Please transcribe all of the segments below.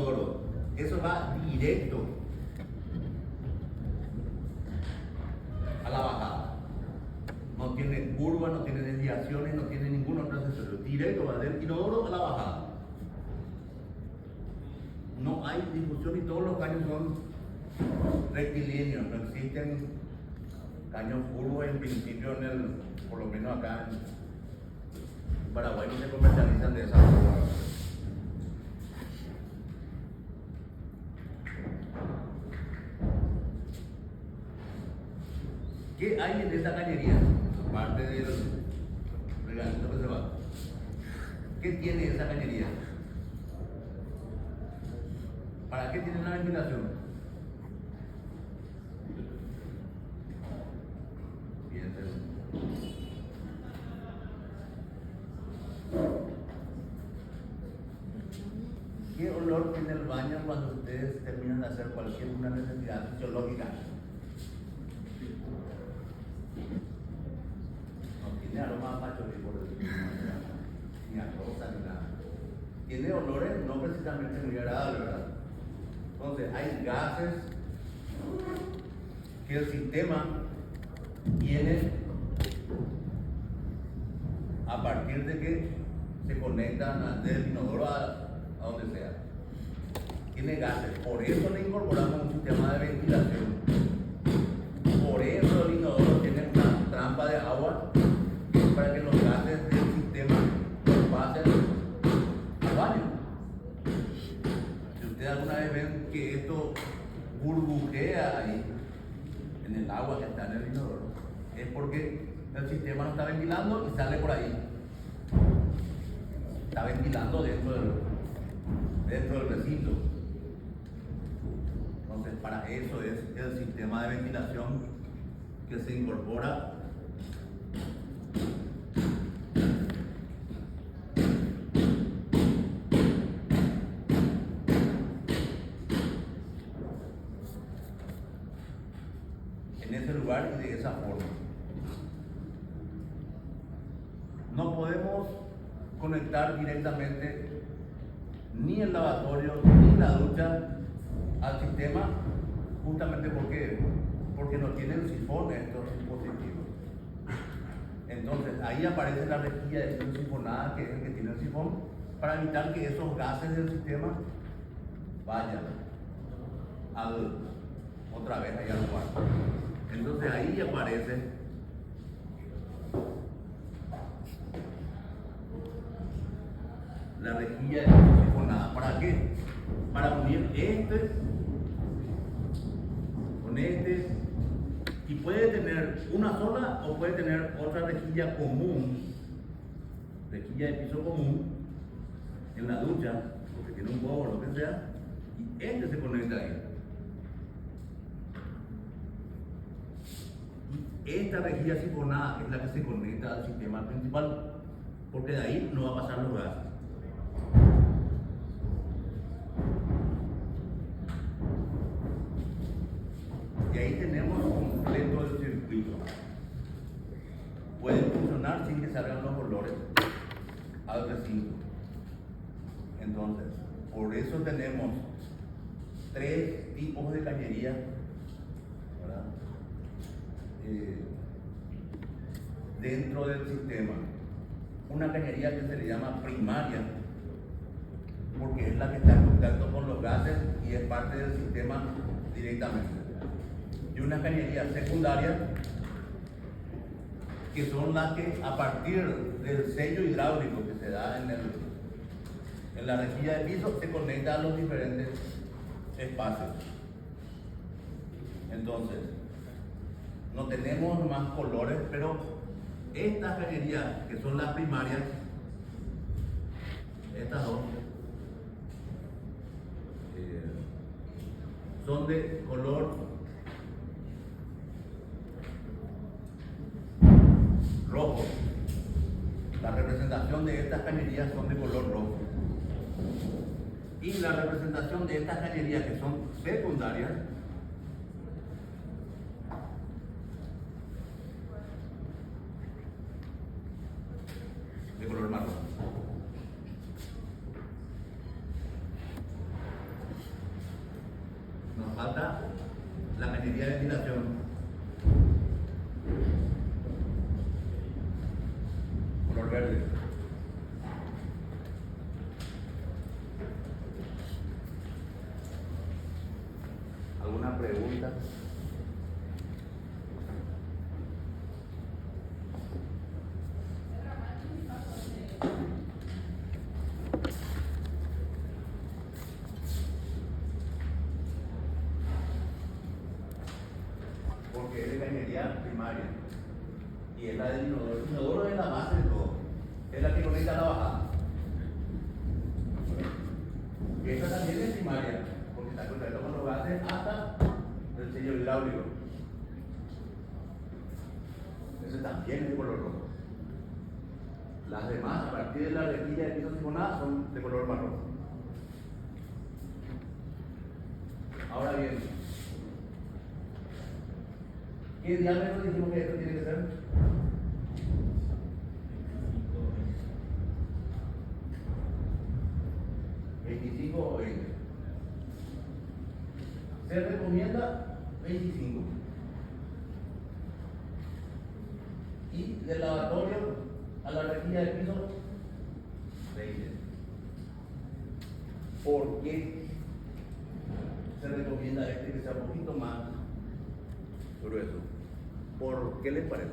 inodoro. Eso va directo a la bajada. No tiene curva, no tiene desviaciones, no tiene ningún otro accesorio. Directo va del inodoro a la bajada. No hay discusión y todos los caños son rectilíneos, no existen caños curvos en principio por lo menos acá en Paraguay no se comercializan de esa forma. ¿Qué hay en esta cañería? Aparte del regalito que se va. ¿Qué tiene esa cañería? ¿Para qué tiene la ventilación? Piénselo. ¿Qué olor tiene el baño cuando ustedes terminan de hacer cualquier una necesidad fisiológica? No tiene aroma a macho ni a rosa ni nada. Tiene olores no precisamente muy agradables, ¿verdad? Entonces hay gases que el sistema tiene a partir de que se conectan del inodoro a donde sea. Tiene gases, por eso le incorporamos un sistema de ventilación. Por eso el inodoro tiene una trampa de agua para que los gases del sistema pasen al baño. Si ustedes alguna vez ven que esto burbujea ahí en el agua que está en el inodoro, es porque el sistema no está ventilando y sale por ahí. Está ventilando dentro del recinto. Entonces, para eso es el sistema de ventilación que se incorpora en ese lugar y de esa forma. No podemos conectar directamente ni el lavatorio ni la ducha al sistema, justamente porque no tienen sifón estos dispositivos. Entonces ahí aparece la rejilla de extracción sifonada, que es el que tiene el sifón, para evitar que esos gases del sistema vayan otra vez ahí al cuarto. Entonces ahí aparece la rejilla de sifonada. ¿Para qué? Para unir este con este, y puede tener una sola o puede tener otra rejilla común, rejilla de piso común en la ducha, porque tiene un huevo o lo que sea, y este se conecta ahí. Y esta rejilla sifonada es la que se conecta al sistema principal, porque de ahí no va a pasar los gases. Y ahí tenemos completo el circuito. Puede funcionar sin que salgan los olores al recinto. Entonces, por eso tenemos 3 tipos de cañería, ¿verdad? Dentro del sistema. Una cañería que se le llama primaria, porque es la que está en contacto con los gases y es parte del sistema directamente. Y una cañería secundaria, que son las que a partir del sello hidráulico que se da en la rejilla de piso se conecta a los diferentes espacios. Entonces, no tenemos más colores, pero estas cañerías, que son las primarias, estas dos, son de color rojo. La representación de estas cañerías son de color rojo. Y la representación de estas cañerías que son secundarias de color marrón. falta la cañería de ventilación. Color verde. ¿Alguna pregunta? Porque es de cañería primaria y es la del inodoro. El inodoro es la base de todo, es la que conecta la bajada. Esta también es primaria, porque está conectada con los gases hasta el sello hidráulico. Ese también es de color rojo. Las demás, a partir de la rejilla de piso sifonada, son de color marrón. Ahora bien, ¿qué diámetro dijimos que esto tiene que ser? 25 o 20. Se recomienda 25. Y del lavatorio a la rejilla de piso, 20. ¿Por qué se recomienda este que sea un poquito más grueso? ¿Por qué les parece?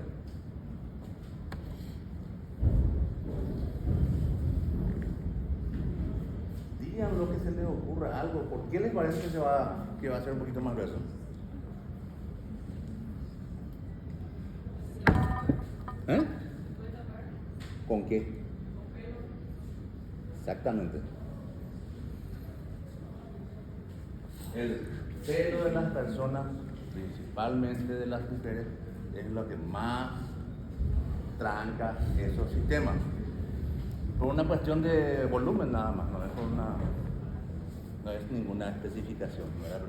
Digan lo que se les ocurra, algo. ¿Por qué les parece que va a ser un poquito más grueso? ¿Eh? ¿Con qué? Exactamente. El pelo de las personas, principalmente de las mujeres, es lo que más tranca esos sistemas. Por una cuestión de volumen nada más, no es ninguna especificación, ¿verdad?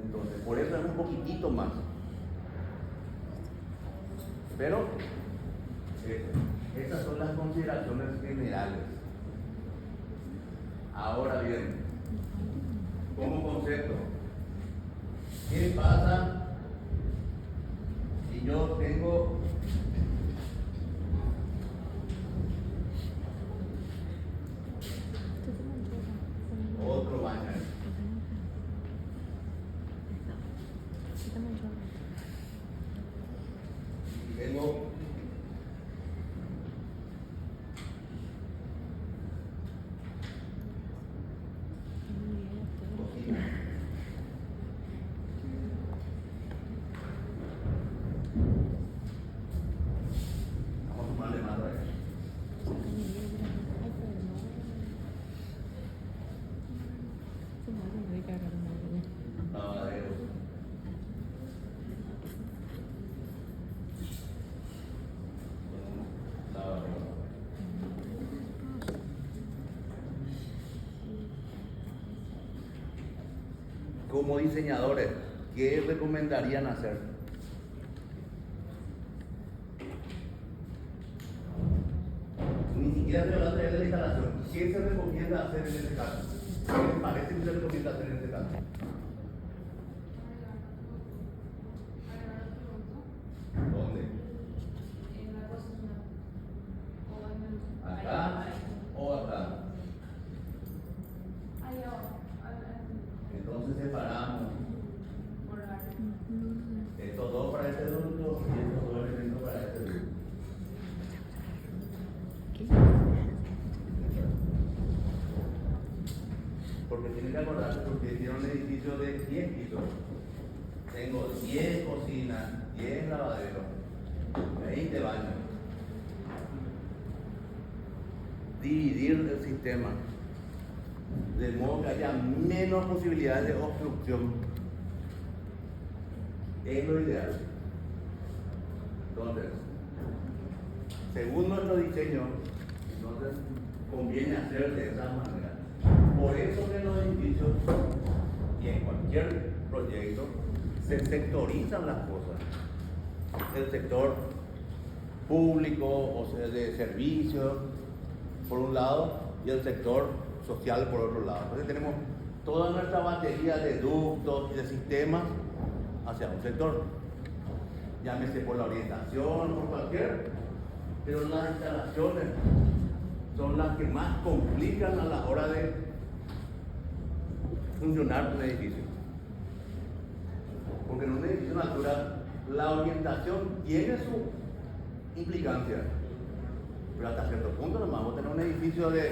Entonces, por eso es un poquitito más. Pero esas son las consideraciones generales. Ahora bien, como concepto, ¿qué pasa si yo tengo otro baño? Tengo cocina. Vamos a sumarle más a eso. Lavadero. Como diseñadores, ¿qué recomendarían hacer? Ni siquiera se va a traer de la instalación. ¿Qué se recomienda hacer en este caso? ¿Qué les parece que se recomienda hacer en este caso? ¿Dónde? ¿Acá o acá? Entonces separamos estos dos para este ducto y estos dos elementos para este ducto. Porque tienen que acordarse, porque hicieron un edificio de 10 pisos. Tengo 10 cocinas, 10 lavaderos, 20 baños. Dividir el sistema de modo que haya menos posibilidades de obstrucción es lo ideal. Entonces, según nuestro diseño, entonces conviene hacer de esa manera. Por eso que en los edificios y en cualquier proyecto se sectorizan las cosas. El sector público, o sea, de servicios, por un lado, y el sector social por otro lado. Entonces tenemos toda nuestra batería de ductos y de sistemas hacia un sector. Llámese por la orientación, por cualquier, pero las instalaciones son las que más complican a la hora de funcionar un edificio. Porque en un edificio natural la orientación tiene su implicancia, pero hasta cierto punto nomás. Vos tenés un edificio de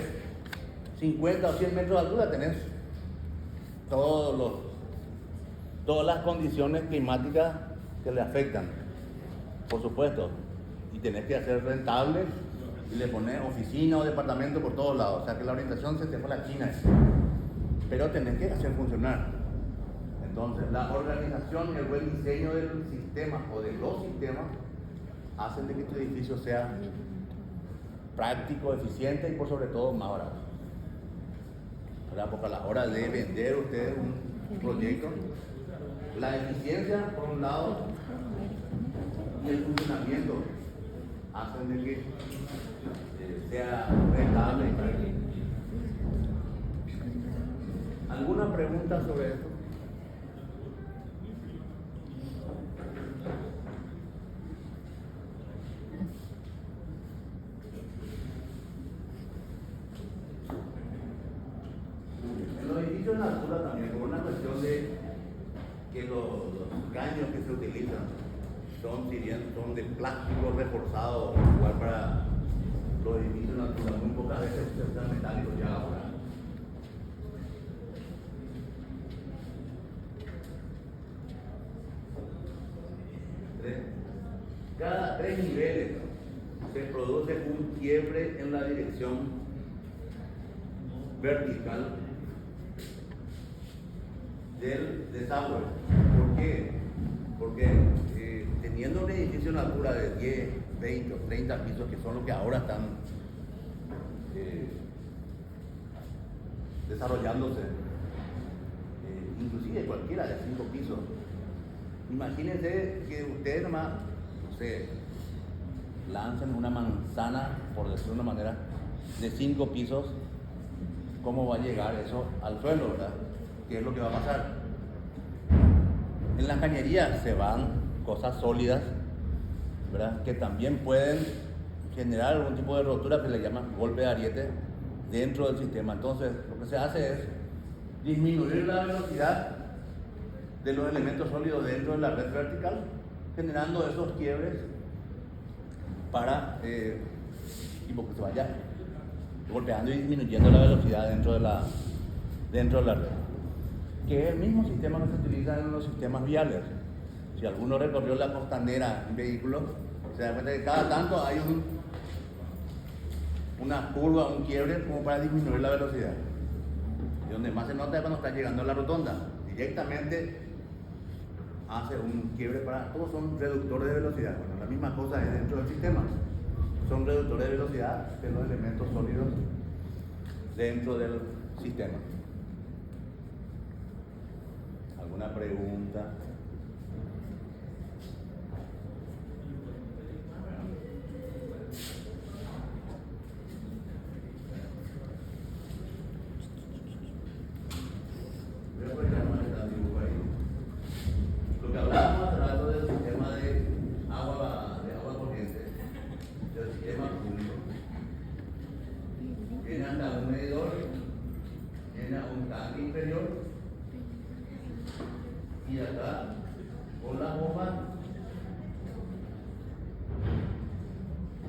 50 o 100 metros de altura, tenés todas las condiciones climáticas que le afectan, por supuesto, y tenés que hacer rentable y le pones oficina o departamento por todos lados, o sea que la orientación se te fue a la China, pero tenés que hacer funcionar. Entonces la organización y el buen diseño del sistema o de los sistemas hacen de que tu edificio sea práctico, eficiente y por sobre todo más barato. Porque a la hora de vender ustedes un proyecto, la eficiencia por un lado y el funcionamiento hacen de que sea rentable. ¿Alguna pregunta sobre esto? En los edificios natura también, por una cuestión de que los caños que se utilizan son de plástico reforzado, igual para los edificios naturales, muy pocas veces se usan metálicos ya ahora. Cada 3 niveles se produce un quiebre en la dirección vertical del desagüe. ¿Por qué? Porque teniendo un edificio en altura de 10, 20 o 30 pisos, que son los que ahora están desarrollándose, inclusive cualquiera de 5 pisos, imagínense que ustedes nomás, no sé, lancen una manzana, por decirlo de una manera, de 5 pisos, ¿cómo va a llegar eso al suelo, verdad? ¿Qué es lo que va a pasar? En las cañerías se van cosas sólidas, ¿verdad? Que también pueden generar algún tipo de rotura que le llaman golpe de ariete dentro del sistema. Entonces, lo que se hace es disminuir la velocidad de los elementos sólidos dentro de la red vertical, generando esos quiebres para tipo que se vaya golpeando y disminuyendo la velocidad dentro de la red, que es el mismo sistema que se utiliza en los sistemas viales. Si alguno recorrió la costanera en vehículo, se da cuenta que cada tanto hay una curva, un quiebre como para disminuir la velocidad. Y donde más se nota es cuando está llegando a la rotonda, directamente hace un quiebre todos son reductores de velocidad. Bueno, la misma cosa es dentro del sistema. Son reductores de velocidad de los elementos sólidos dentro del sistema. ¿Alguna pregunta? Lo que hablábamos hace rato del sistema de agua corriente, del sistema público, viene hasta un medidor, viene a un tanque inferior, y acá con la bomba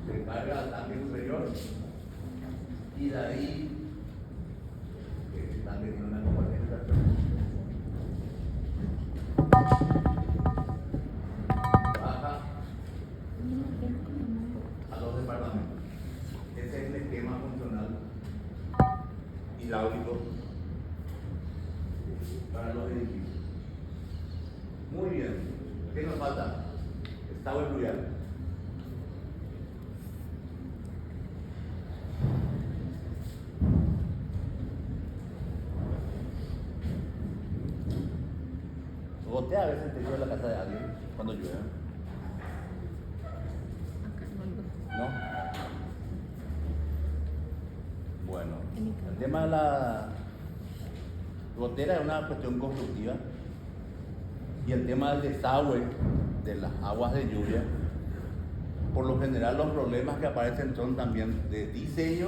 se carga al tanque superior, y de ahí el tanque tiene una compartida baja a los departamentos. Ese es el esquema funcional hidráulico para los edificios. Muy bien. ¿Qué nos falta? Estado fluvial. Gotea a veces el techo de la casa de alguien cuando llueve. ¿No? Bueno, el tema de Gotera es una cuestión constructiva y el tema del desagüe de las aguas de lluvia, por lo general los problemas que aparecen son también de diseño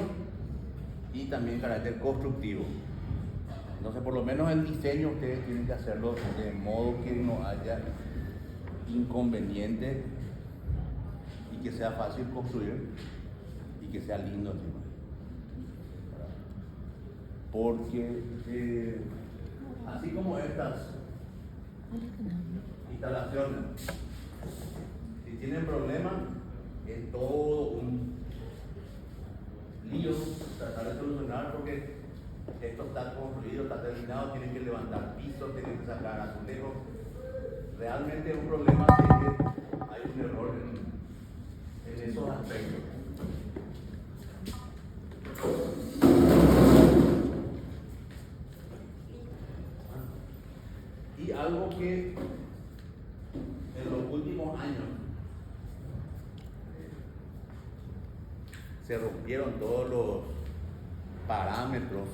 y también carácter constructivo. Entonces, por lo menos el diseño ustedes tienen que hacerlo de modo que no haya inconveniente y que sea fácil construir y que sea lindo encima. Porque así como estas instalaciones, si tienen problemas, es todo un lío tratar de solucionar, porque esto está construido, está terminado, tienen que levantar pisos, tienen que sacar azulejos. Realmente es un problema que hay un error en esos aspectos. Y algo que en los últimos años se rompieron todos los parámetros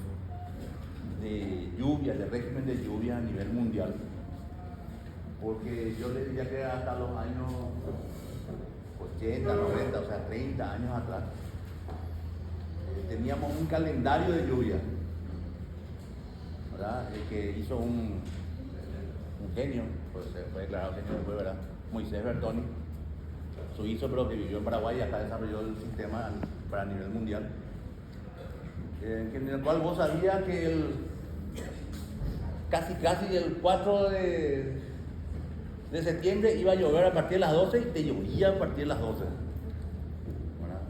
de lluvia, de régimen de lluvia a nivel mundial, porque yo les diría que hasta los años 80, 90, o sea 30 años atrás, teníamos un calendario de lluvia, ¿verdad? El que hizo un genio, pues se fue declarado genio después, ¿verdad? Moisés Bertoni, suizo, pero que vivió en Paraguay y acá desarrolló el sistema para nivel mundial, en el cual vos sabías que casi el 4 de septiembre iba a llover a partir de las 12 y te llovía a partir de las 12. ¿Verdad?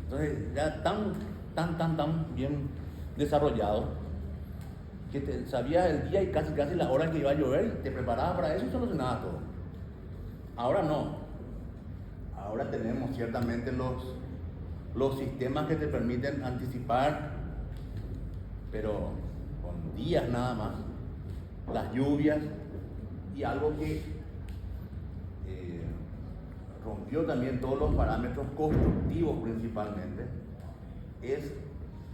Entonces ya tan bien desarrollado que sabías el día y casi la hora en que iba a llover y te preparabas para eso y solucionabas todo. Ahora no. Ahora tenemos ciertamente los sistemas que te permiten anticipar, pero con días nada más, las lluvias. Y algo que rompió también todos los parámetros constructivos principalmente es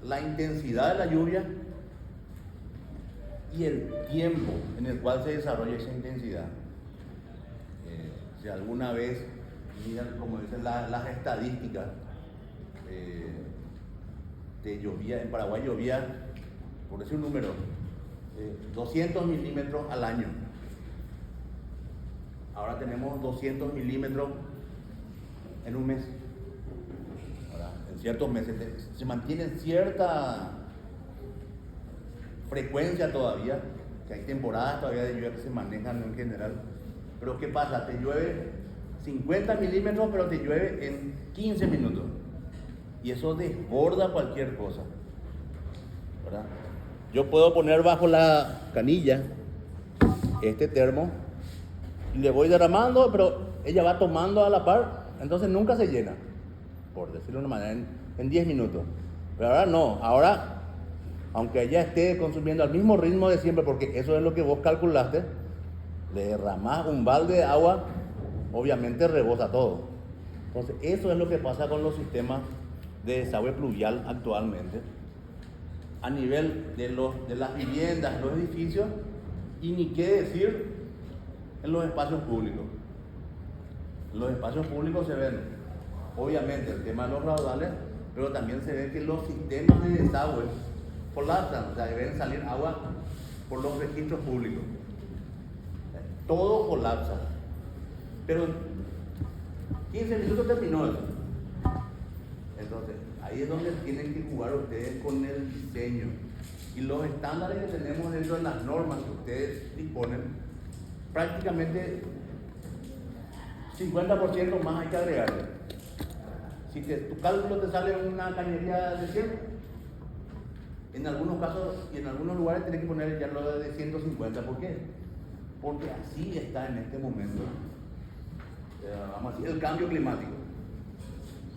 la intensidad de la lluvia y el tiempo en el cual se desarrolla esa intensidad. Si alguna vez miran, como dicen las estadísticas, en Paraguay llovía, por decir un número, 200 milímetros al año. Ahora tenemos 200 milímetros en un mes. Ahora, en ciertos meses se mantiene cierta frecuencia todavía, que hay temporadas todavía de lluvia que se manejan en general. Pero ¿qué pasa? Te llueve 50 milímetros, pero te llueve en 15 minutos. Y eso desborda cualquier cosa, ¿verdad? Yo puedo poner bajo la canilla este termo y le voy derramando, pero ella va tomando a la par, entonces nunca se llena, por decirlo de una manera, en 10 minutos. Pero ahora no, ahora, aunque ella esté consumiendo al mismo ritmo de siempre, porque eso es lo que vos calculaste, le derramás un balde de agua, obviamente rebosa todo. Entonces eso es lo que pasa con los sistemas de desagüe pluvial actualmente, a nivel de las viviendas, los edificios, y ni qué decir en los espacios públicos. En los espacios públicos se ven, obviamente, el tema de los raudales, pero también se ve que los sistemas de desagüe colapsan, o sea, deben salir agua por los registros públicos. Todo colapsa. Pero en 15 minutos terminó eso. Entonces, ahí es donde tienen que jugar ustedes con el diseño. Y los estándares que tenemos dentro de las normas que ustedes disponen, prácticamente 50% más hay que agregarle. Si tu cálculo te sale una cañería de 100, en algunos casos y en algunos lugares tienes que poner ya lo de 150. ¿Por qué? Porque así está en este momento, vamos a decir, el cambio climático.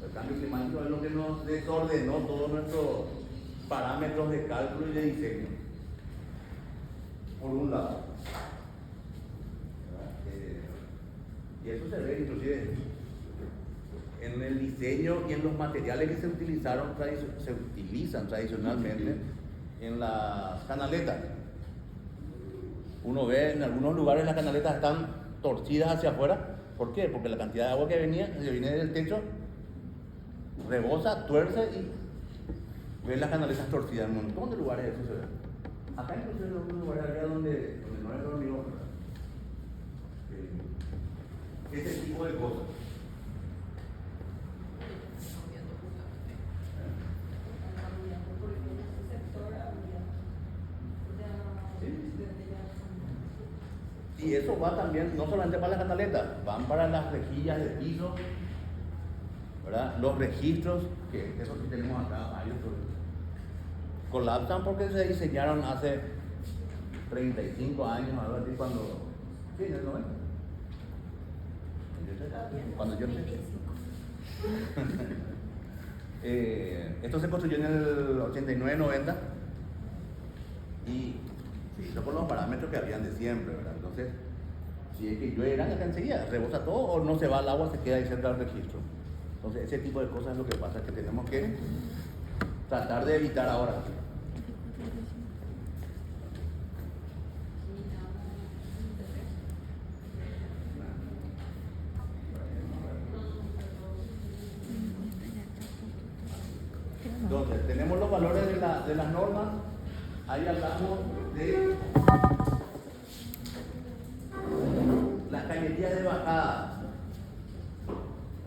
El cambio climático es lo que nos desordenó todos nuestros parámetros de cálculo y de diseño, por un lado. Y eso se ve inclusive en el diseño y en los materiales que se utilizan tradicionalmente en las canaletas. Uno ve en algunos lugares las canaletas están torcidas hacia afuera. ¿Por qué? Porque la cantidad de agua que viene del techo rebosa, tuerce y ves las canaletas torcidas. En un montón de lugares eso se ve. Acá incluso en algunos lugares allá donde no es hormigón, ese tipo de cosas. Y eso va también, no solamente para las canaletas, van para las rejillas de piso, ¿verdad? Los registros, que eso sí tenemos acá, varios, colapsan porque se diseñaron hace 35 años, algo así, cuando, sí, en el 90. Cuando yo esto se construyó en el 89-90 y se hizo con los parámetros que habían de siempre, ¿verdad? Entonces, si es que llueve, acá enseguida rebosa todo o no se va al agua, se queda ahí cerca del registro. Entonces, ese tipo de cosas es lo que pasa, que tenemos que tratar de evitar ahora. Entonces, tenemos los valores de las normas. Ahí hablamos de las cañerías de bajada.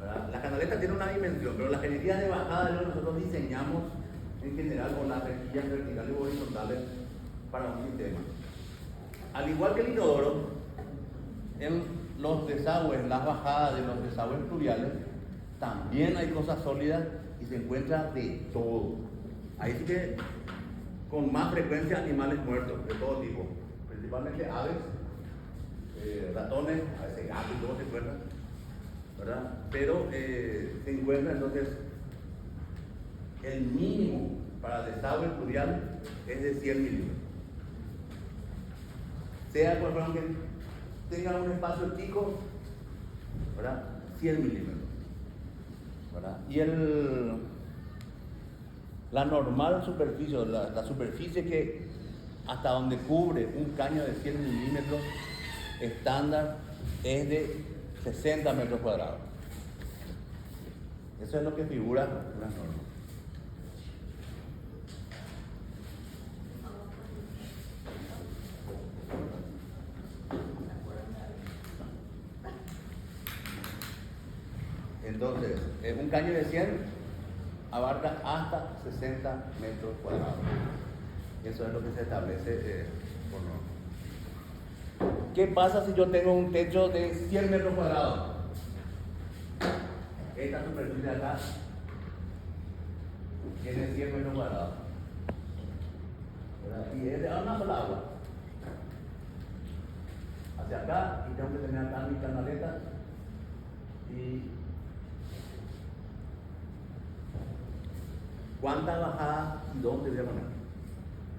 ¿Verdad? La canaleta tiene una dimensión, pero las cañerías de bajada es lo que nosotros diseñamos en general con las rejillas verticales y horizontales para un sistema. Al igual que el inodoro, en los desagües, las bajadas de los desagües pluviales, también hay cosas sólidas y se encuentra de todo. Ahí sí que con más frecuencia animales muertos de todo tipo, principalmente aves, ratones, a veces gatos y todo se encuentran, ¿verdad? Pero se encuentra entonces el mínimo para desagüe pluvial es de 100 milímetros. Sea por ejemplo que tenga un espacio chico, ¿verdad? 100 milímetros. ¿Verdad? Y la normal superficie, la superficie que hasta donde cubre un caño de 100 milímetros estándar es de 60 metros cuadrados. Eso es lo que figura en las normas. Entonces, un caño de 100 abarca hasta 60 metros cuadrados. Eso es lo que se establece por norma. ¿Qué pasa si yo tengo un techo de 100 metros cuadrados? Esta superficie de acá tiene 100 metros cuadrados. ¿Verdad? Y es de una sola agua. Hacia acá, y tengo que tener acá mi canaleta. Y ¿cuánta bajada y dónde voy a poner?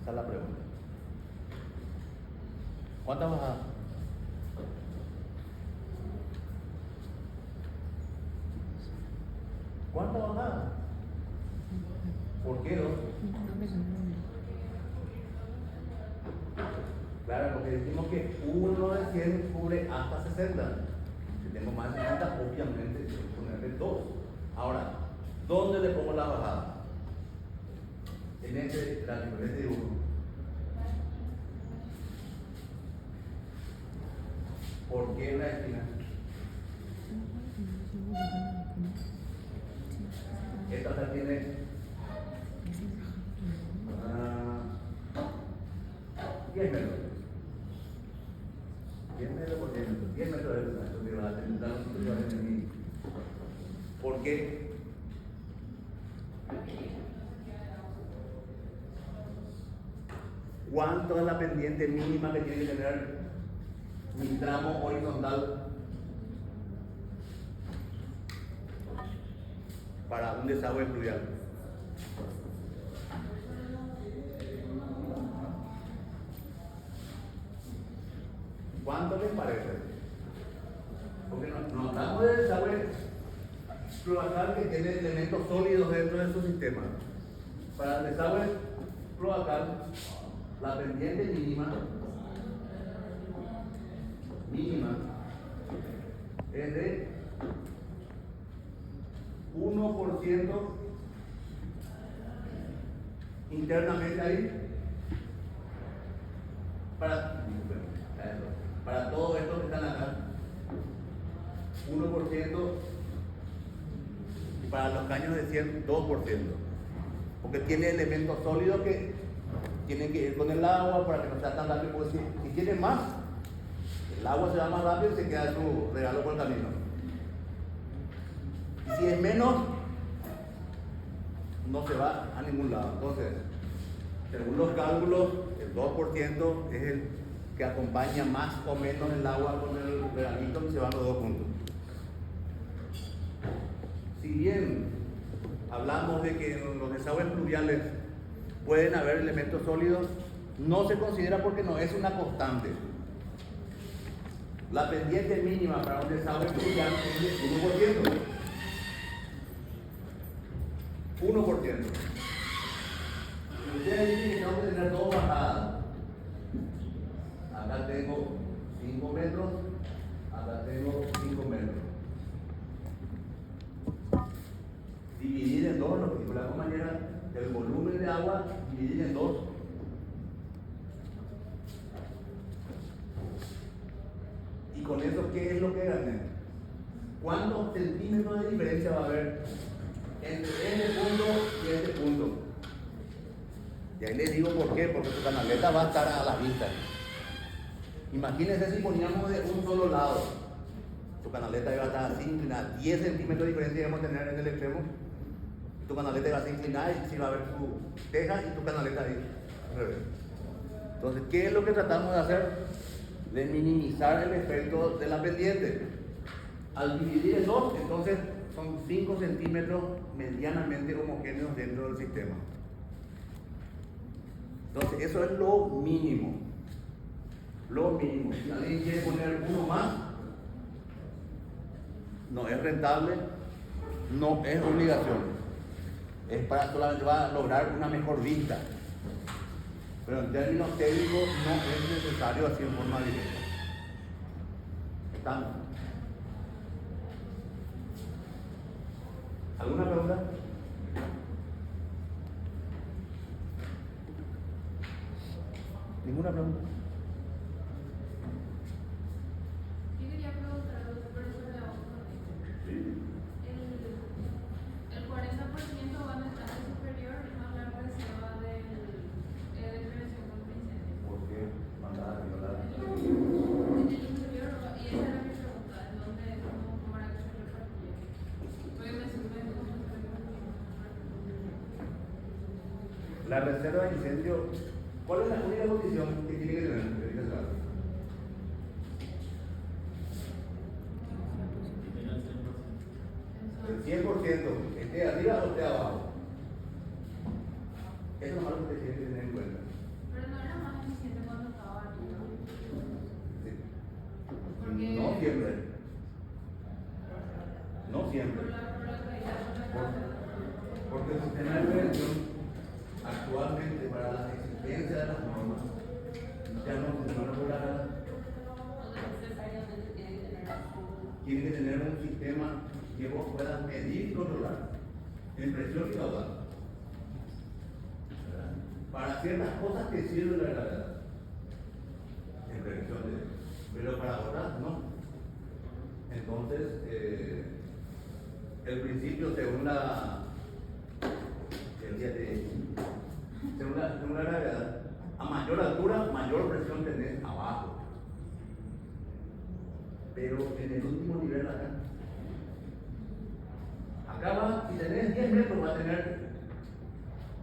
Esa es la pregunta. ¿Cuánta bajada? ¿Cuánta bajada? ¿Por qué dos? Claro, porque decimos que uno de 100 cubre hasta 60. Si tengo más de 60, obviamente tengo que ponerle 2. Ahora, ¿dónde le pongo la bajada? En este gráfico, en este dibujo. ¿Por qué en la esquina? Esta acá tiene 10 metros. 10 metros por 10 metros. 10 metros de esto que va a tener las situaciones en mí. ¿Por qué? ¿Cuánto es la pendiente mínima que tiene que tener mi tramo horizontal para un desagüe pluvial? ¿Cuánto les parece? Porque nos hablamos de desagüe cloacal que tiene elementos sólidos dentro de su sistema. Para el desagüe cloacal, la pendiente mínima mínima es de 1% internamente ahí para todos estos que están acá, 1%, y para los caños de 100, 2%, porque tiene elementos sólidos que tienen que ir con el agua para que no sea tan rápido, porque si tiene más, el agua se va más rápido y se queda su regalo por el camino. Y si es menos, no se va a ningún lado. Entonces, según los cálculos, el 2% es el que acompaña más o menos el agua con el regalito y se van los dos juntos. Si bien hablamos de que en los desagües pluviales pueden haber elementos sólidos, no se considera porque no es una constante. La pendiente mínima para un desagüe pluvial es de 1%. 1%. Ustedes dicen que tengo que tener dos bajadas. Acá tengo 5 metros, acá tengo 5 metros. Dividir en dos, lo que dijo la compañera, el volumen de agua, dividir en dos. Y con eso, ¿qué es lo que gané? ¿Cuántos centímetros de diferencia va a haber entre este punto y este punto? Y ahí les digo por qué, porque su canaleta va a estar a la vista. Imagínense si poníamos de un solo lado, tu canaleta iba a estar así inclinada, 10 centímetros de diferencia íbamos a tener en el extremo, tu canaleta iba a estar inclinada y si va a haber tu teja y tu canaleta ahí al revés. Entonces, ¿qué es lo que tratamos de hacer? De minimizar el efecto de la pendiente. Al dividir en dos, entonces son 5 centímetros medianamente homogéneos dentro del sistema. Entonces, eso es lo mínimo. Lo mínimo. Si alguien quiere poner uno más, no es rentable, no es obligación. Es para solamente va a lograr una mejor vista. Pero en términos técnicos no es necesario así en forma directa. ¿Estamos? ¿Alguna pregunta? ¿Ninguna pregunta? Yo quería preguntar a los profesores de abajo. Sí. El 40% va en el tanque superior y más la reserva de prevención contra incendios. ¿Por qué mandar a violar? En el inferior, y esa era mi pregunta, ¿en dónde, cómo era que se repartía? Porque me sorprende cómo se repartía. La reserva de incendio, ¿cuál es la única condición que tiene que tener? El 100%, esté arriba o esté abajo. Eso es algo que tiene que tener en cuenta. Pero no era más eficiente cuando estaba arriba. Sí. Porque No siempre. No siempre. por la caída, por la gravedad. Porque el sistema de prevención actualmente para la existencia de las normas ya no funciona por la gravedad. Tiene que tener un sistema que vos puedas medir y controlar en presión y caudal. ¿Verdad? Para ciertas cosas que sirve la gravedad en prevención de eso, pero para otras no. Entonces, el principio según la gravedad, a mayor altura, mayor presión tenés abajo. Pero en el último nivel acá va, si tenés 10 metros, va a tener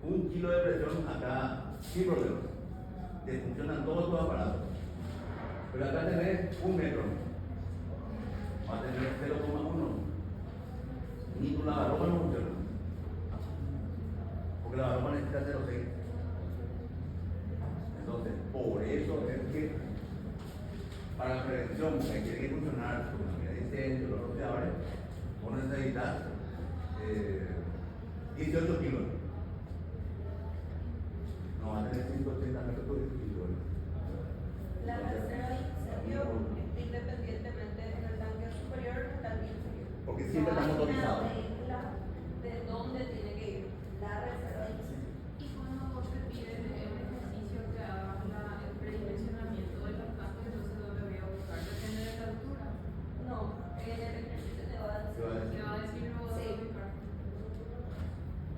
1 kilo de presión acá sin problemas. Te funcionan todos tus aparatos. Pero acá tenés 1 metro, va a tener 0,1. Ni tu lavarropa no funciona. Porque la lavarropa necesita 0,6. Entonces, por eso es que para la prevención, que tiene que funcionar con la medida de incendio, los rociadores, vos necesitas 18 kilos. No va a tener 180 metros por 18 kilos. La reserva de incendio, explíqueme está motorizado. De dónde tiene que ir la reserva de emisiones. Y cuando vos te piden un ejercicio que hagas el predimensionamiento de los campos, entonces ¿dónde voy a buscar? Depende de la altura. No, en el ejercicio te va a decir. Te va a decir luego Sí. dónde ubicar.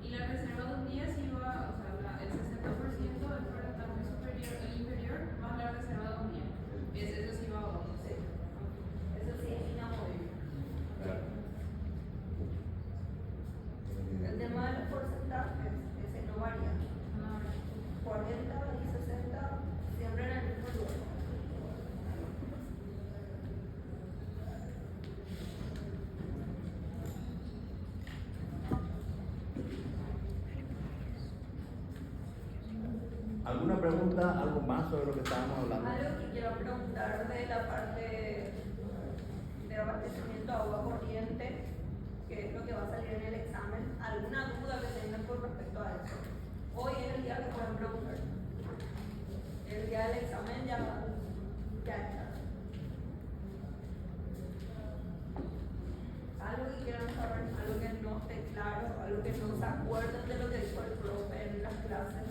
Y la reserva de un día sí va, o sea, el 60% es para el tanque superior, el inferior, más la reserva de un día. Eso sí va abajo. Sí. Eso sí es inamovible. Claro. El tema de los porcentajes, ese no varía. 40 y 60 siempre en el mismo lugar. ¿Alguna pregunta, algo más sobre lo que estábamos hablando? Algo que quiero preguntar de la parte de abastecimiento de agua corriente, que es lo que va a salir en el examen. ¿Alguna duda que tengan con respecto a eso? Hoy es el día que pueden preguntar. El día del examen ya está. Algo que quieran saber, algo que no esté claro, algo que no se acuerden de lo que dijo el profe en las clases.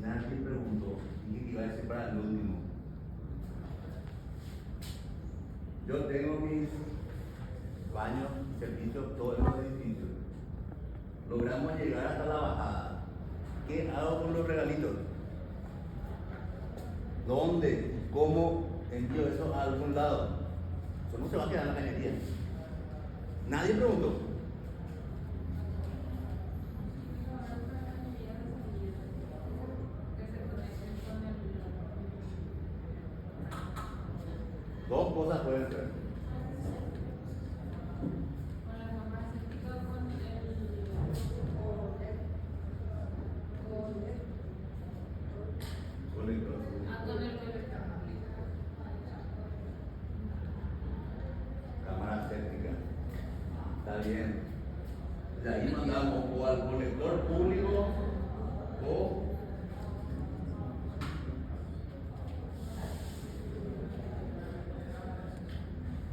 Nadie preguntó, y que iba a decir para el último. Yo tengo mis baños, servicios, todo en los edificios. Logramos llegar hasta la bajada. ¿Qué hago con los regalitos? ¿Dónde? ¿Cómo envío eso a algún lado? Eso no se va a quedar en la cañería. Nadie preguntó. Dos cosas pueden ser. Con la cámara séptica, con Colector. con el colector. Cámara séptica. Está bien. De ahí mandamos o al colector público o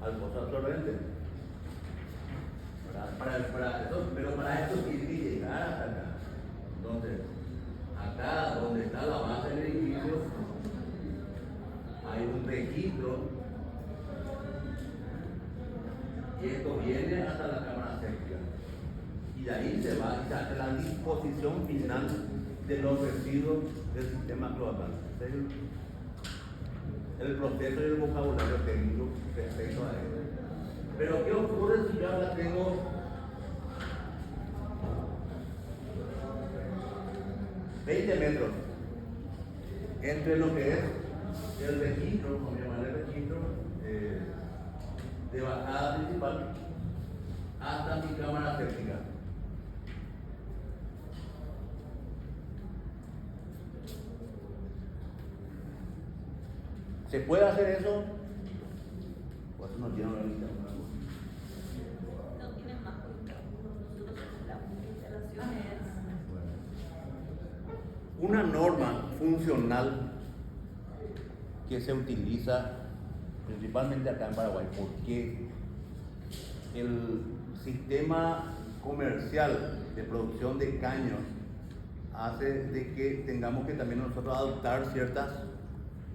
al pozo absorbente. Pero para esto tiene que llegar hasta acá. Entonces, acá donde está la base del edificio, hay un registro y esto viene hasta la cámara séptica. Y de ahí se va y se hace la disposición final de los residuos del sistema cloacal. El proceso y el vocabulario técnico respecto a esto. Pero ¿qué ocurre si yo ahora tengo 20 metros entre lo que es el registro, como llaman el registro, de bajada principal hasta mi cámara séptica? ¿Se puede hacer eso? Pues no tiene una lista. No tienen más cuenta. Nosotros las instalaciones. Una norma funcional que se utiliza principalmente acá en Paraguay, porque el sistema comercial de producción de caños hace de que tengamos que también nosotros adoptar ciertas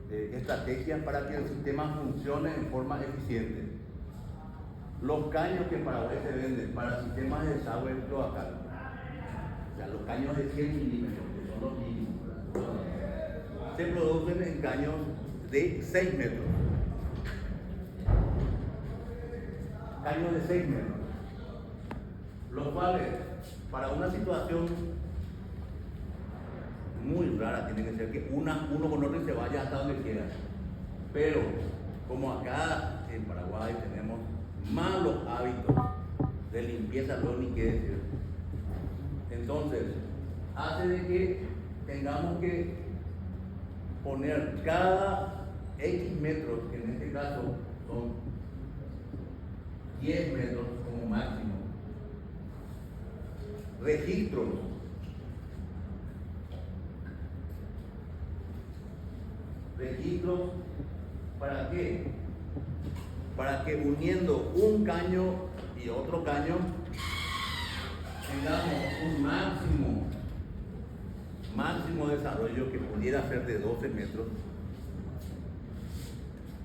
estrategias para que el sistema funcione en forma eficiente. Los caños que en Paraguay se venden para sistemas de desagüe cloacal, o sea, los caños de 100 milímetros, que son los mínimos, se producen en caños de 6 metros. Caños de 6 metros. Los cuales, para una situación muy rara, tiene que ser que uno con otro se vaya hasta donde quiera. Pero, como acá en Paraguay tenemos malos hábitos de limpieza, no ni qué decir, entonces hace de que tengamos que poner cada X metros, que en este caso son 10 metros como máximo, registros registros. ¿Para qué? Para que uniendo un caño y otro caño tengamos un máximo desarrollo que pudiera ser de 12 metros.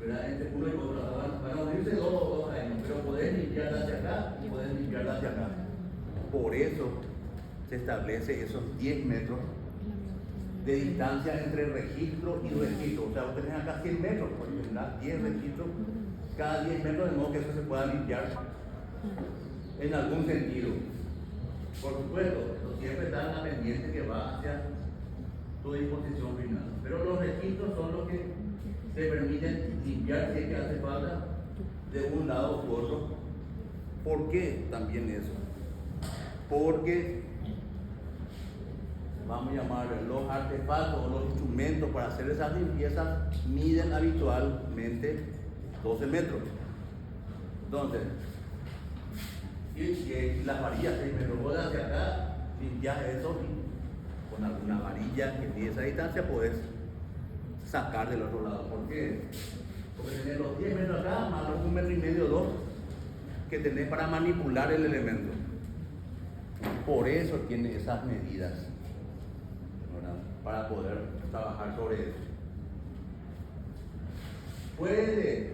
¿Verdad? Entre uno y otro van a unirse dos caños, pero podés limpiarla hacia acá y podés limpiarla hacia acá. Por eso se establece esos 10 metros de distancia entre registro y registro. O sea, vos tenés acá 100 metros, porque tendrás 10 registros cada 10 metros, de modo que eso se pueda limpiar en algún sentido. Por supuesto, esto siempre está en la pendiente que va hacia tu disposición final. Pero los registros son los que te permiten limpiar si es que hace falta de un lado u otro. ¿Por qué también eso? Porque vamos a llamar los artefactos o los instrumentos para hacer esas limpiezas miden habitualmente 12 metros. Entonces, y las varillas 6 metros, vos hacia acá limpias eso y con alguna varilla que mide esa distancia puedes sacar del otro lado. ¿Por qué? Porque tenés los 10 metros acá más los 1,5 metros, 2 que tenés para manipular el elemento. Por eso tiene esas medidas, ¿verdad? Para poder trabajar sobre eso. Puede,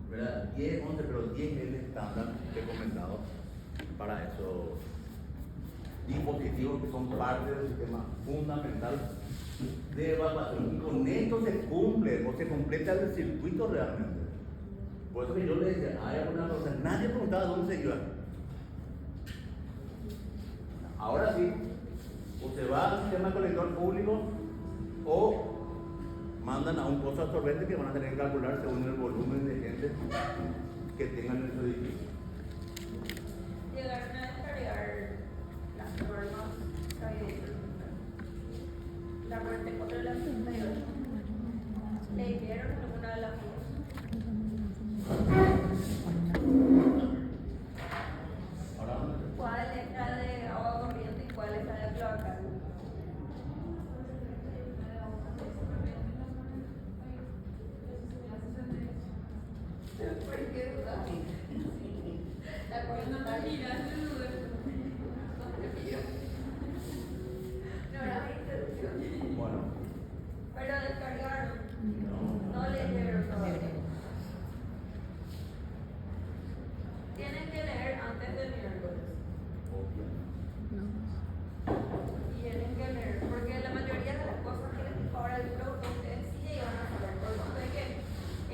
¿verdad? 10, 11, pero 10 es el estándar que he comentado para esos dispositivos que son parte del sistema fundamental de evacuación. Y con esto se cumple o se completa el circuito realmente. Por eso que yo le decía, hay alguna cosa, nadie preguntaba dónde se iba. Ahora sí, o se va al sistema colector público o mandan a un pozo absorbente que van a tener que calcular según el volumen de gente que tengan en su edificio. Llegaron a descargar las normas que había hecho la 44 de la 68. ¿Leyeron alguna de las ¿cuál es la de agua corriente y cuál es la de cloacal? ¿Por qué dudas? La corriente no era mi intención. Bueno, Pero descargaron. No leyeron todavía. Tienen que leer antes del miércoles. Tienen que leer, porque la mayoría de las cosas que les dijo ahora el producto ustedes sí ya iban a saber. Por eso de que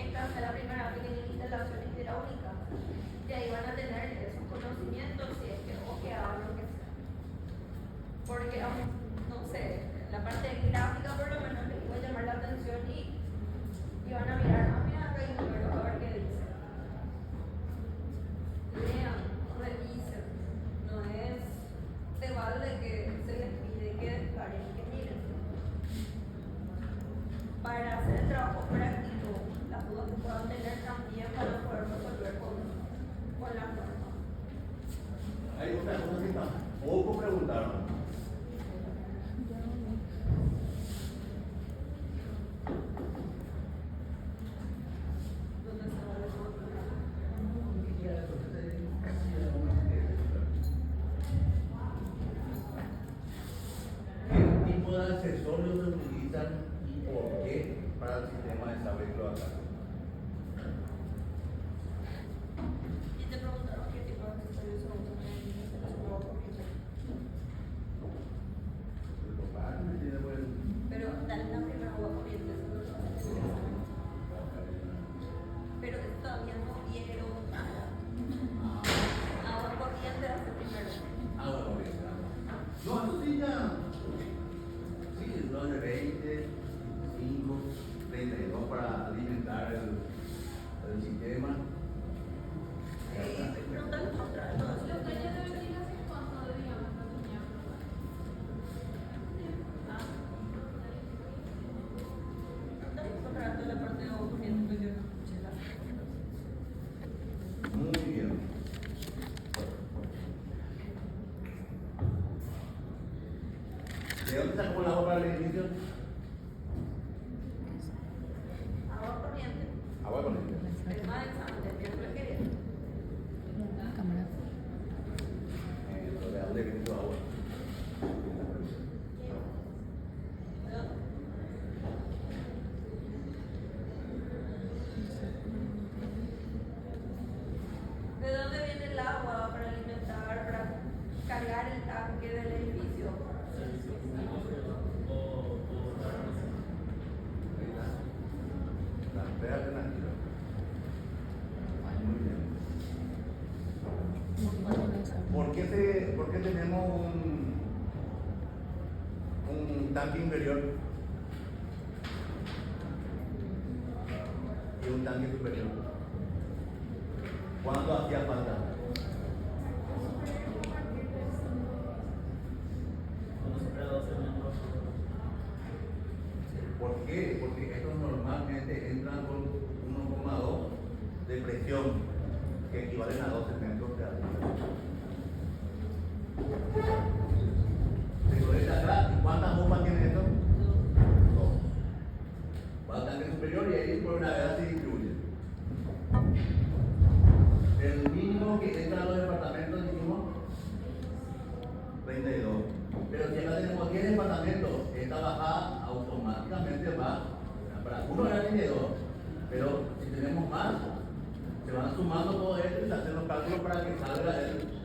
esta es la primera pequeña instalación hidráulica. Ya iban a tener esos conocimientos si es que o que hagan lo que sea. Porque no sé, la parte gráfica por lo menos les iba a llamar la atención y iban a mirar, mira acá hay un número, a ver qué dice. Lean, revisen, no es de balde que se les pide que descarguen, que miren. Para hacer el trabajo práctico, las dudas que puedan tener también van a poder resolver con las normas. hay otra cosa que tampoco preguntaron. ¿Dónde se va a ¿Qué tipo de accesorios se utilizan y por qué para el sistema de desagüe cloacal? Y te preguntaron qué tipo de accesorios se usan en el agua corriente. Pero dale la primera agua corriente, eso no lo saben. Pero todavía no vieron nada. Agua corriente hace primero. Ah, bueno, bien. No, eso sí ya. Sí, es lo de 20, 25, 32 para alimentar el sistema. Preguntan contra todos Los caños de ventilación, ¿cuánto deberíamos tener? contra toda la parte de agua corriente, pues yo no escuché la. Muy bien. ¿De dónde sacó el agua para el edificio? ¿Por qué tenemos un tanque inferior y un tanque superior? ¿Cuándo hacía falta? ¿Por qué? Porque estos normalmente entran con 1,2 de presión, que equivalen a 12 metros de altura. Se conecta acá, ¿y cuántas bombas tiene esto? 2. Va al tanque superior y ahí por gravedad se distribuye. El mínimo que entra a los departamentos, dijimos, 32. Pero si acá tenemos 10 departamentos, esta bajada automáticamente va, para uno era 32, pero si tenemos más, se van sumando todo esto y se hacen los cálculos para que salga el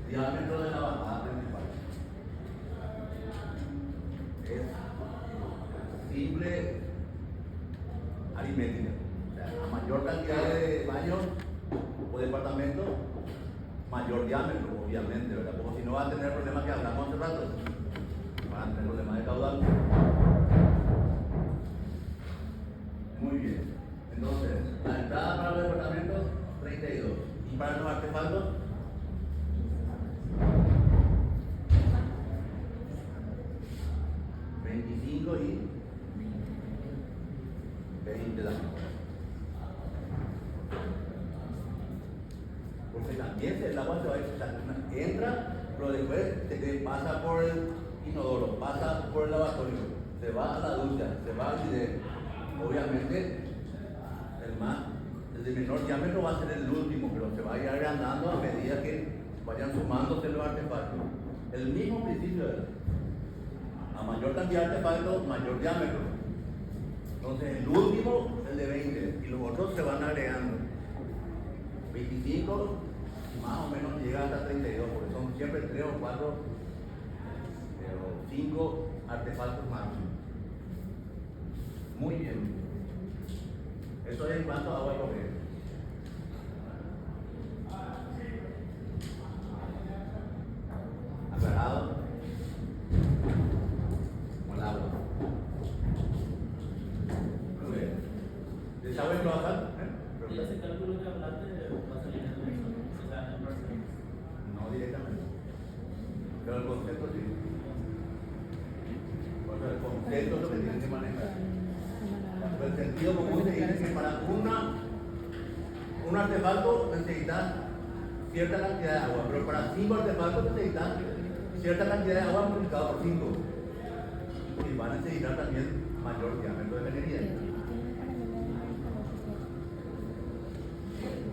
diámetro de la bajada principal. Es simple aritmética. O sea, a mayor cantidad de baños o departamentos, mayor diámetro, obviamente, ¿verdad? Porque si no van a tener problemas que hablamos hace rato, van a tener problemas de caudal. Muy bien. Entonces, la entrada para los departamentos, 32. Y para los artefactos, 25 y 20 también. Porque también el agua se va a entra, pero después pasa por el inodoro, pasa por el lavatorio, se va a la ducha, se va al bidet. Obviamente, el de menor diámetro va a ser el último, pero se va a ir agrandando a medida que vayan sumándose los artefactos. El mismo principio es, a mayor cantidad de artefactos, mayor diámetro. Entonces, el último, el de 20, y los otros se van agregando. 25, más o menos llega hasta 32, porque son siempre 3 o 4, 5 artefactos máximos. Muy bien. Eso es en cuanto a agua y corriente. Aclarado. Con agua. Muy bien. ¿Desagüe y cloacal? ¿Y ese cálculo que hablaste va a salir en el examen? O sea, en persona. No directamente. Pero el concepto sí. Bueno, el concepto es lo que tienen que manejar. El sentido común se dice que para un artefacto necesitas cierta cantidad de agua, pero para 5 artefactos necesitas cierta cantidad de agua multiplicado por 5. Y van a necesitar también mayor diámetro de cañería.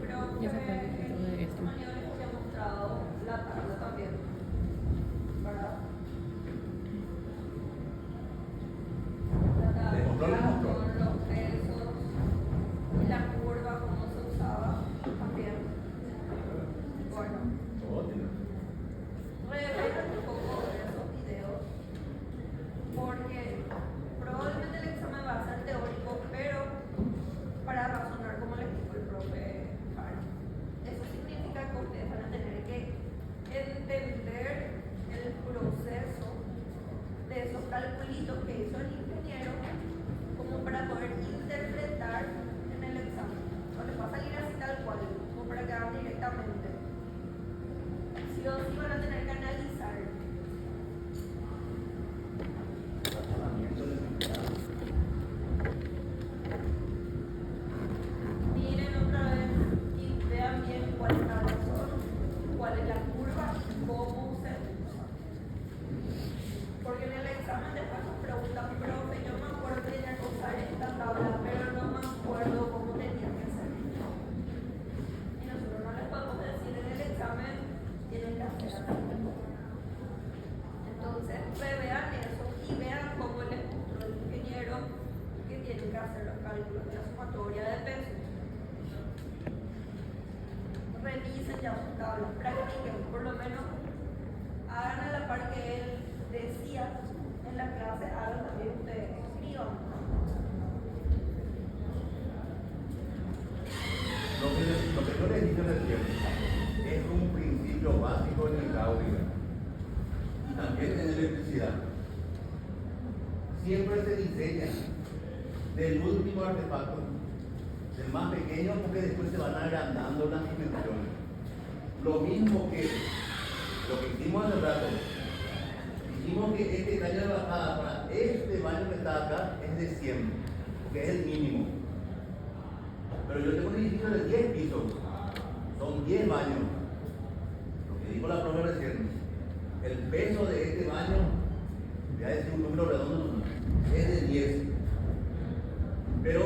Creo que estos maniobras que ha mostrado la tabla también, ¿verdad? La tabla con los pesos y la curva, cómo se usaba también. Bueno, revelen un poco de esos videos, porque probablemente el examen va a ser teórico, pero para razonar como le dijo el profe Jara. Eso significa que ustedes van a tener que entender el proceso de esos calculitos que hizo el ingeniero como para poder interpretar en el examen. No les va a salir así tal cual, como para que hagan directamente. Sí o sí van a tener que analizar. Miren otra vez y vean bien cuál es la razón, cuál es la curva y cómo se usa. Porque en el examen después nos preguntan, profe, yo me acuerdo que tenía que usar esta tabla, pero no me acuerdo cómo tenía que hacer. Y nosotros no les podemos decir en el examen, tienen que hacer así. Entonces, revean eso y vean cómo les mostró el ingeniero que tienen que hacer los cálculos de la sumatoria de pesos. Revisen ya sus tablas, practiquen, por lo menos hagan a la par que él decía en la clase, hagan también ustedes, escriban. Lo que yo les dije recién es un principio básico en hidráulica y también en electricidad. Siempre se diseña del último artefacto, del más pequeño, porque después se van agrandando las dimensiones. Lo mismo que lo que hicimos hace rato. Dijimos que este caño de bajada para este baño que está acá es de 100, porque es el mínimo. Pero yo tengo un edificio de 10 pisos, son 10 baños. Lo que dijo la profe recién, el peso de este baño, ya es un número redondo, es de 10. Pero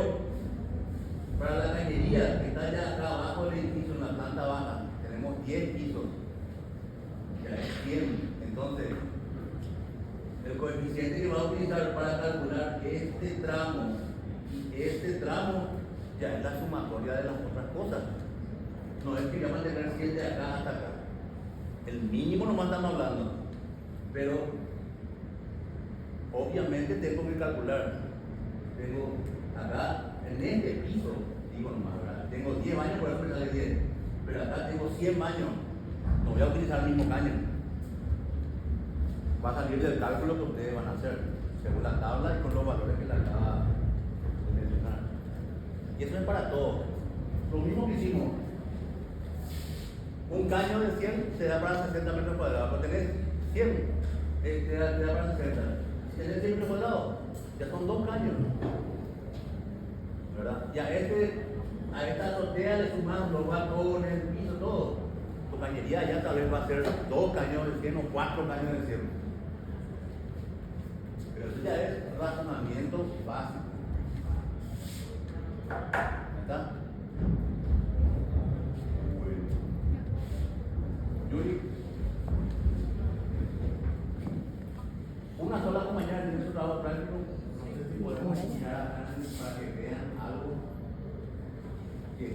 para la cañería que está allá acá abajo del edificio, en la planta baja, tenemos 10 pisos, ya es 100. Entonces, el coeficiente que va a utilizar para calcular este tramo y este tramo ya es la sumatoria de las otras cosas. No es que ya van a tener 100 de acá hasta acá. El mínimo nomás estamos hablando. Pero obviamente tengo que calcular. Tengo acá en este piso, digo nomás, ¿verdad? Tengo 10 baños, por eso me sale 10. Pero acá tengo 100 baños. No voy a utilizar el mismo caño. Va a salir del cálculo que ustedes van a hacer, según la tabla y con los valores que le acaba de mencionar. Y eso es para todos. Lo mismo que hicimos. Un caño de 100 te da para 60 metros cuadrados. Pero tenés 100, te da para 60. Si tenés 100 metros cuadrados, ya son 2 caños. ¿Verdad? Y a esta azotea le sumamos los balcones, el piso, todo. Tu cañería ya tal vez va a ser 2 caños de 100 o 4 caños de 100. Pero eso ya es razonamiento básico. ¿Está? Bueno. Yuri. Una sola compañera tiene su trabajo práctico. No sé si podemos enseñar a para que vean algo que